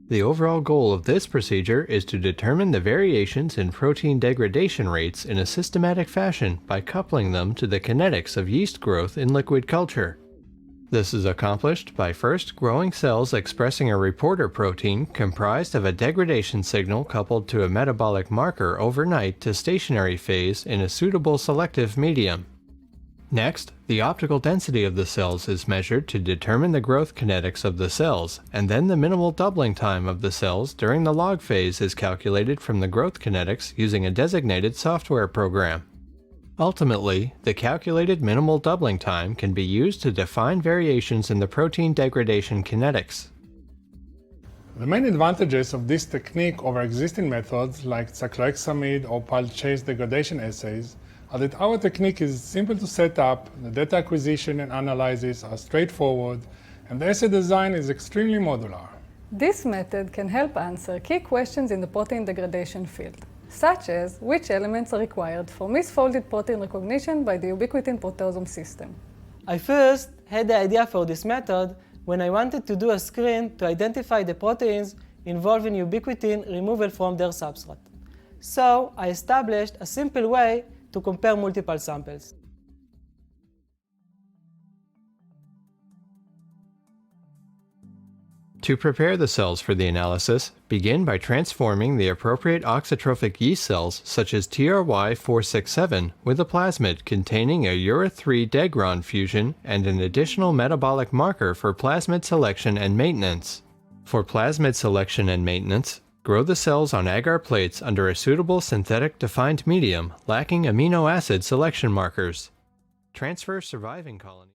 The overall goal of this procedure is to determine the variations in protein degradation rates in a systematic fashion by coupling them to the kinetics of yeast growth in liquid culture. This is accomplished by first growing cells expressing a reporter protein comprised of a degradation signal coupled to a metabolic marker overnight to stationary phase in a suitable selective medium. Next, the optical density of the cells is measured to determine the growth kinetics of the cells, and then the minimal doubling time of the cells during the log phase is calculated from the growth kinetics using a designated software program. Ultimately, the calculated minimal doubling time can be used to define variations in the protein degradation kinetics. The main advantages of this technique over existing methods like cyclohexamide or pulse chase degradation assays are that our technique is simple to set up, the data acquisition and analysis are straightforward, and the assay design is extremely modular. This method can help answer key questions in the protein degradation field, such as which elements are required for misfolded protein recognition by the ubiquitin-proteasome system. I first had the idea for this method when I wanted to do a screen to identify the proteins involved in ubiquitin removal from their substrate. So I established a simple way to compare multiple samples. To prepare the cells for the analysis, begin by transforming the appropriate oxytrophic yeast cells such as TRY467 with a plasmid containing a Ura3 degron fusion and an additional metabolic marker for plasmid selection and maintenance. For plasmid selection and maintenance, grow the cells on agar plates under a suitable synthetic defined medium lacking amino acid selection markers. Transfer surviving colonies.